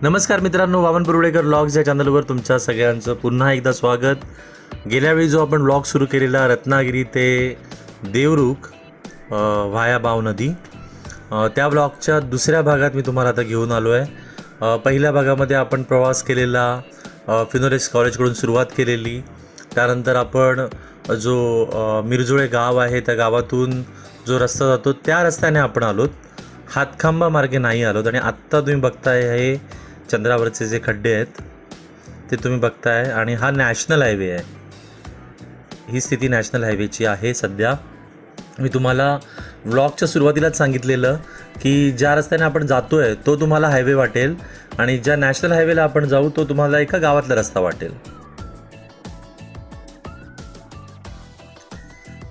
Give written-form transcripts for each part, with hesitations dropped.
नमस्कार मित्रांनो, वामन पुरवडेकर व्लॉग्स या चॅनलवर तुमच्या सगळ्यांचं पुन्हा एकदा स्वागत। गेल्यावेळी जो आपण व्लॉग सुरू केलेला रत्नागिरी ते देवरुख व्हाया बाव नदी, त्या व्लॉगच्या दुसऱ्या भागात मी तुम्हाला आता घेऊन आलो आहे। पहिल्या भागामध्ये आपण प्रवास केलेला फिनोलेक्स कॉलेजकडून सुरुवात केलेली, त्यानंतर आपण जो मिरजुळे गाव आहे त्या गावातून जो रस्ता जातो त्या रस्त्याने आपण आलोत, हातखांबा मार्गे नाही आलोत। आणि आत्ता तुम्ही बघताय हे चंद्रावरचे जे खड्डे आहेत ते तुम्ही बघताय, आणि हा नॅशनल हायवे आहे। ही स्थिती नॅशनल हायवेची आहे सध्या। मी तुम्हाला व्लॉगच्या सुरुवातीलाच सांगितलेलं की ज्या रस्त्याने आपण जातोय तो तुम्हाला हायवे वाटेल, आणि ज्या नॅशनल हायवेला आपण जाऊ तो तुम्हाला एका गावातला रस्ता वाटेल।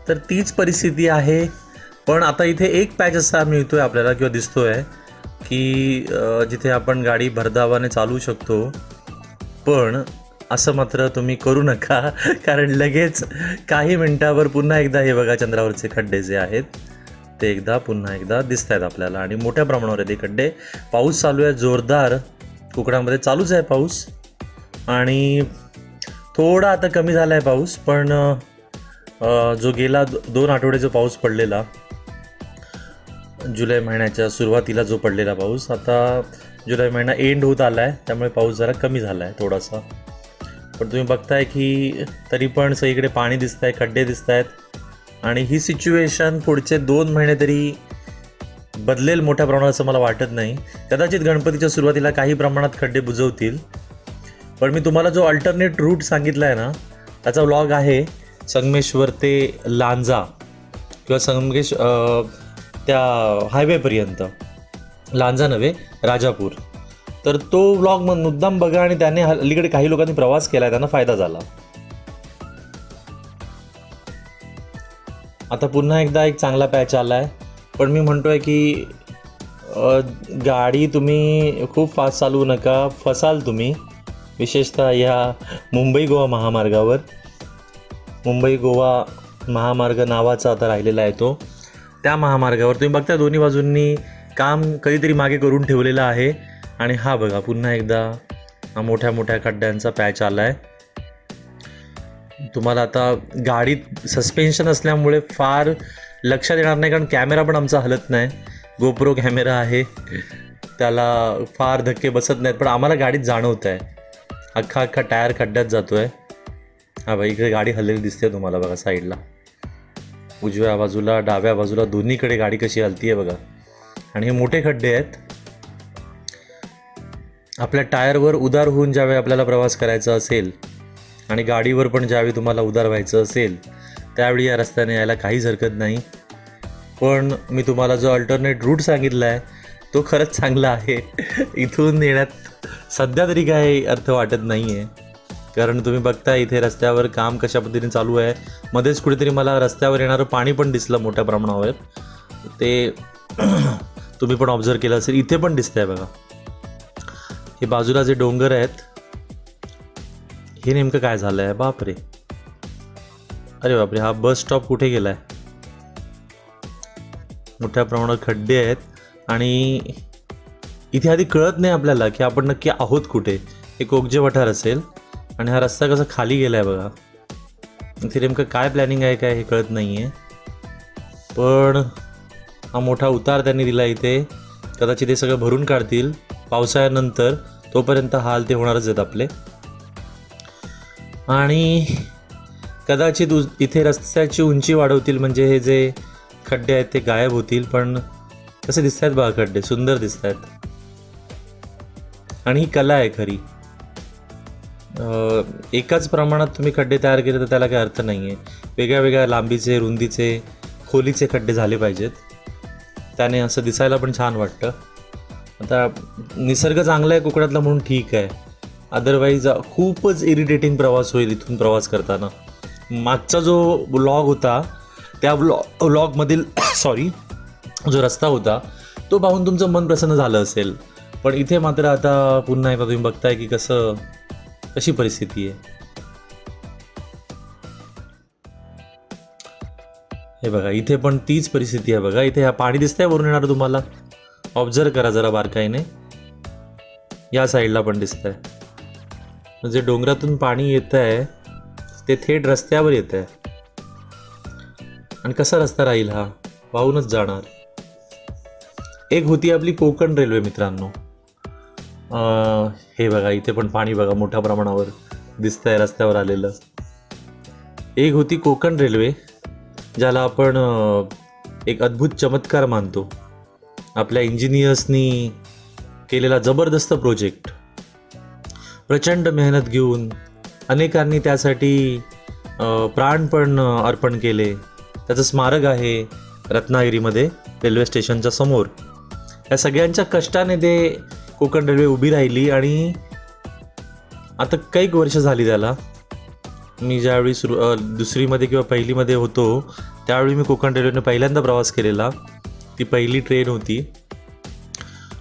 तर तीच परिस्थिती आहे, पण आता इथे एक पॅच असा मिळतोय आपल्याला किंवा दिसतोय की जिथे आपण गाडी भरधावाने चालवू शकतो। पण असं मात्र तुम्ही करू नका, कारण लगेच काही मिनिटावर पुन्हा एकदा हे बघा चंद्रावरचे खड्डे जे आहेत ते पुन्हा एकदा दिसत आहेत आपल्याला, आणि मोठ्या प्रमाणावर आहेत हे खड्डे। पाऊस चालू आहे जोरदार, कोकणामध्ये चालूच आहे पाऊस, आणि थोडा आता कमी झाला आहे पाऊस। पण जो गेला 2 आठवडे जो पाऊस पडलेला, जुलै महिन्याच्या सुरुवातीला जो पडलेला पाऊस, आता जुलै महिना एंड होत आला आहे, त्यामुळे पाऊस जरा कमी झाला आहे थोडासा। पण तुम्ही बघताय की तरी पण सगळीकडे पाणी दिसत आहे, खड्डे दिसत आहेत, आणि ही सिच्युएशन पुढचे 2 महिने तरी बदलेल मोठ्या प्रमाणात असं मला वाटत नाही। कदाचित गणपतीच्या सुरुवातीला काही प्रमाणात खड्डे बुजवतील, पण मी तुम्हाला जो अल्टरनेट रूट सांगितला आहे ना, त्याचा व्लॉग आहे संगमेश्वर ते लांजा किंवा त्या हायवेपर्यंत, लांजा नव्हे राजापूर। तर तो व्लॉग मुद्दाम बघा, आणि त्याने अलीकडे काही लोकांनी प्रवास केला, त्यांना फायदा झाला। आता पुन्हा एकदा एक चांगला पॅच आला आहे, पण मी म्हणतोय की गाडी तुम्ही खूप फास्ट चालवू नका, फसाल तुम्ही, विशेषतः या मुंबई गोवा महामार्गावर। मुंबई गोवा महामार्ग नावाचा आता राहिलेला आहे तो, त्या महामार्गावर तुम्ही बघता दोन्ही बाजूंनी काम कधीतरी मागे करून ठेवलेलं आहे, आणि हा बघा पुन्हा एकदा हा मोठ्या मोठ्या खड्ड्यांचा पॅच आला आहे। तुम्हाला आता गाडीत सस्पेन्शन असल्यामुळे फार लक्षात येणार नाही, कारण कॅमेरा पण आमचा हलत नाही, गोप्रो कॅमेरा आहे, त्याला फार धक्के बसत नाहीत, पण आम्हाला गाडीत जाणवत आहे अख्खा टायर खड्ड्यात जातो आहे। हा भाई इकडे गाडी हललेली दिसते तुम्हाला बघा, साईडला उजव्या बाजूला डाव्या बाजूला दोन्हीकडे गाडी कशी हलती आहे बघा, आणि हे मोठे खड्डे आहेत। आपल्या टायरवर उदार होऊन ज्यावेळी आपल्याला प्रवास करायचा असेल, आणि गाडीवर पण ज्यावेळी तुम्हाला उदार व्हायचं असेल, त्यावेळी या रस्त्याने यायला काहीच हरकत नाही। पण मी तुम्हाला जो अल्टरनेट रूट सांगितला आहे तो खरंच चांगला आहे। इथून येण्यात सध्या तरी काही अर्थ वाटत नाही आहे, कारण तुम्ही बघता इथे रस्त्यावर काम कशा पद्धतीने चालू आहे। मध्येच कुठेतरी मला रस्त्यावर येणारं पाणी पण दिसलं मोठ्या प्रमाणावर, ते तुम्ही पण ऑब्झर्व केलं असेल, इथे पण दिसतंय बघा। हे बाजूला जे डोंगर आहेत, हे नेमकं काय झालं आहे? बापरे, अरे बापरे, हा बस स्टॉप कुठे गेला आहे? मोठ्या प्रमाणावर खड्डे आहेत, आणि इथे आधी कळत नाही आपल्याला की आपण नक्की आहोत कुठे। हे कोकजे वठार असेल, आणि हा रस्ता कसा खाली गेला आहे बघा, इथे नेमकं काय प्लॅनिंग आहे काय हे कळत नाही आहे। पण हा मोठा उतार त्यांनी दिला इथे, कदाचित हे सगळं भरून काढतील पावसाळ्यानंतर, तोपर्यंत हाल ते होणारच आहेत आपले। आणि कदाचित इथे रस्त्याची उंची वाढवतील, म्हणजे हे जे खड्डे आहेत ते गायब होतील। पण कसे दिसत आहेत बघा खड्डे, सुंदर दिसत आहेत, आणि ही कला आहे खरी। एकाच प्रमाणात तुम्ही खड्डे तयार केले तर त्याला काही अर्थ नाही आहे, वेगळ्या वेगळ्या लांबीचे, रुंदीचे, खोलीचे खड्डे झाले पाहिजेत, त्याने असं दिसायला पण छान वाटतं। आता निसर्ग चांगला आहे कोकणातला म्हणून ठीक आहे, अदरवाईज खूपच इरिटेटिंग प्रवास होईल इथून प्रवास करताना। मागचा जो व्लॉग होता त्या व्लॉगमधील जो रस्ता होता तो पाहून तुमचं मन प्रसन्न झालं असेल, पण इथे मात्र आता पुन्हा एकदा तुम्ही बघताय की कशी परिस्थिती आहे। हे बघा इथे पण तीच परिस्थिती आहे बघा, इथे हा पाणी दिसतंय वरून येणार तुम्हाला, ऑब्झर्व करा जरा बारकाईने। या साईडला पण दिसतंय. म्हणजे डोंगरातून पाणी येत आहे ते थेट रस्त्यावर येत आहे. आणि कसा रस्ता राहील हा? वाहूनच जाणार. एक होती आपली कोकण रेल्वे मित्रांनो. हे बघा इथे पण पाणी बघा मोठ्या प्रमाणावर दिसतंय रस्त्यावर आलेलं. एक होती कोकण रेल्वे, ज्याला आपण एक अद्भुत चमत्कार मानतो. आपल्या इंजिनियर्सनी केलेला जबरदस्त प्रोजेक्ट. प्रचंड मेहनत घेऊन अनेकांनी त्यासाठी प्राण पण अर्पण केले. त्याचं स्मारक आहे रत्नागिरीमध्ये रेल्वे स्टेशनच्या समोर. या सगळ्यांच्या कष्टाने ते कोकण रेल्वे उभी राहिली. आणि आता काही वर्ष झाली त्याला. मी ज्यावेळी दुसरीमध्ये किंवा पहिलीमध्ये होतो त्यावेळी मी कोकण रेल्वेने पहिल्यांदा प्रवास केलेला. ती पहिली ट्रेन होती.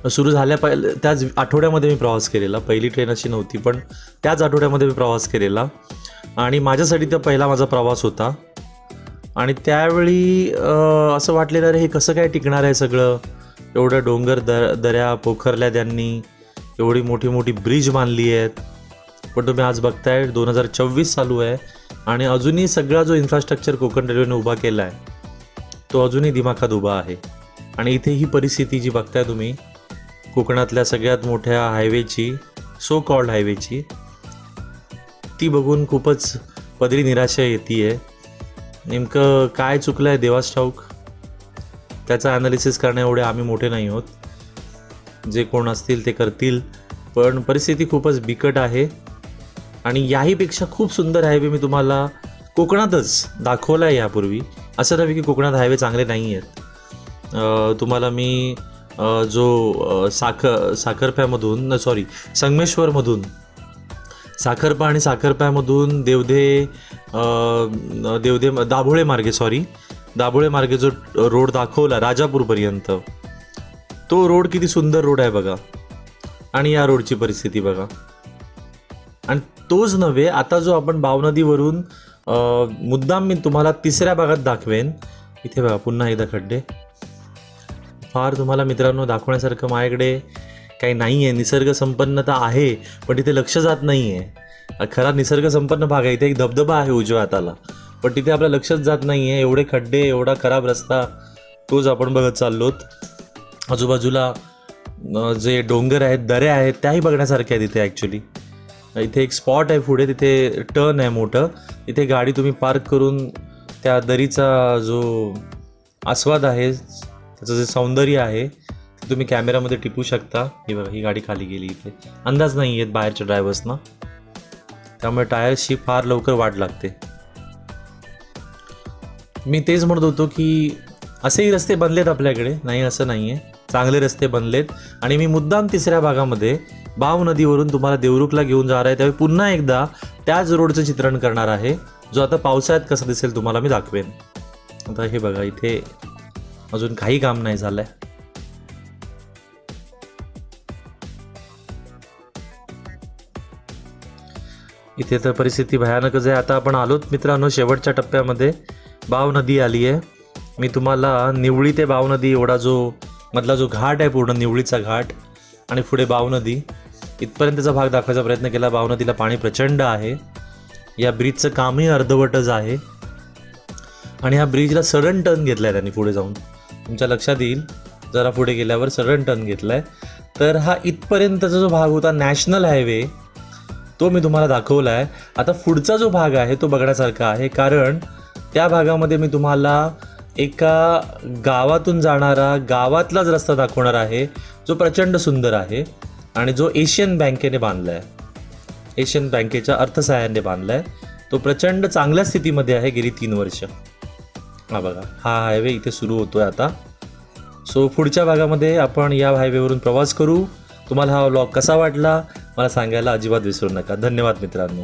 सुरू झाल्या त्याच आठवड्यामध्ये मी प्रवास केलेला. पहिली ट्रेन अशी नव्हती, पण त्याच आठवड्यामध्ये मी प्रवास केलेला. आणि माझ्यासाठी तो पहिला माझा प्रवास होता. आणि त्यावेळी असं वाटलेलं अरे हे कसं काय टिकणार आहे सगळं. एवढं डोंगर दऱ्या पोखरल्या त्यांनी, एवढी मोठी मोठी ब्रिज बांधली आहेत. पण तुम्ही आज बघताय 2024 चालू आहे आणि अजूनही सगळा जो इन्फ्रास्ट्रक्चर कोकण रेल्वेने उभा केला आहे तो अजूनही दिमाखात उभा आहे. आणि इथे ही परिस्थिती जी बघताय तुम्ही कोकणातल्या सगळ्यात मोठ्या हायवेची, सो कॉल्ड हायवेची, ती बघून खूपच पदरी निराशा येते. नेमकं काय चुकलं आहे देवास ठाऊक. त्याचा ॲनालिसिस करण्या एवढे आम्ही मोठे नाही आहोत. जे कोण असतील ते करतील. पण परिस्थिती खूपच बिकट आहे. आणि याहीपेक्षा खूप सुंदर हायवे मी तुम्हाला कोकणातच दाखवला आहे यापूर्वी. असं नव्हे की कोकणात हायवे चांगले नाही आहेत. तुम्हाला मी जो संगमेश्वरमधून साखरपा आणि साखरप्यामधून दाभोळे मार्गे जो रोड दाखवला राजापूरपर्यंत, तो रोड किती सुंदर रोड आहे बघा. आणि या रोडची परिस्थिती बघा. आणि तोच नव्हे, आता जो आपण बावनदीवरून मुद्दाम मी तुम्हाला तिसऱ्या भागात दाखवेन. इथे बघा पुन्हा एकदा खड्डे. फार तुम्हाला मित्रांनो दाखवण्यासारखं माझ्याकडे काही नाही आहे. निसर्ग संपन्नता आहे पण तिथे लक्ष जात नाही आहे. खरा निसर्ग संपन्न भाग आहे. इथे एक धबधबा आहे उजव्या हाताला, पण तिथे आपलं लक्षच जात नाही आहे. एवढे खड्डे, एवढा खराब रस्ता, तोच आपण बघत चाललोत. आजूबाजूला जे डोंगर आहेत, दऱ्या आहेत, त्याही बघण्यासारख्या आहेत तिथे. ॲक्च्युली इथे एक स्पॉट आहे पुढे, तिथे टर्न आहे मोठं. तिथे गाडी तुम्ही पार्क करून त्या दरीचा जो आस्वाद आहे, त्याचं जे सौंदर्य आहे ते तुम्ही कॅमेरामध्ये टिपू शकता. ही बघा ही गाडी खाली गेली. इथे अंदाज नाही आहेत बाहेरच्या ड्रायव्हर्सना, त्यामुळे टायर्सची फार लवकर वाट लागते. मी तेच म्हणत होतो की असेही रस्ते बनलेत आपल्याकडे, नाही असं नाही आहे, चांगले रस्ते बनलेत. आणि मी मुद्दाम तिसऱ्या भागामध्ये बाव नदीवरून तुम्हाला देवरुखला घेऊन जाणार आहे. त्यावेळी पुन्हा एकदा त्याच रोडचं चित्रण करणार आहे, जो आता पावसाळ्यात कसा दिसेल तुम्हाला मी दाखवेन. आता हे बघा इथे अजून काही काम नाही झालंय. इथे तर परिस्थिती भयानकच आहे. आता आपण आलोत मित्रांनो शेवटच्या टप्प्यामध्ये. बाव नदी आली आहे. मी तुम्हाला निवळी ते बाव नदी एवढा जो मधला जो घाट आहे, पूर्ण निवळीचा घाट आणि पुढे बाव नदी, इथपर्यंतचा भाग दाखवायचा प्रयत्न केला. बाव नदीला पाणी प्रचंड आहे. या ब्रिजचं कामही अर्धवटच आहे. आणि ह्या ब्रिजला सडन टर्न घेतला आहे त्यांनी पुढे जाऊन. तुमच्या लक्षात येईल जरा पुढे गेल्यावर सडन टर्न घेतला आहे. तर हा इथपर्यंतचा जो भाग होता नॅशनल हायवे, तो मी तुम्हाला दाखवला आहे. आता पुढचा जो भाग आहे तो बघण्यासारखा आहे, कारण त्या भागामध्ये मी तुम्हाला एका गावातून जाणारा गावातलाच रस्ता दाखवणार आहे, जो प्रचंड सुंदर आहे आणि जो एशियन बँकेने बांधला आहे. एशियन बँकेच्या अर्थसहाय्याने बांधला आहे. तो प्रचंड चांगल्या स्थितीमध्ये आहे गेली 3 वर्ष. हा बघा हा हायवे इथे सुरू होतोय आता. सो पुढच्या भागामध्ये आपण या हायवेवरून प्रवास करू. तुम्हाला हा व्लॉग कसा वाटला मला सांगायला अजिबात विसरू नका. धन्यवाद मित्रांनो.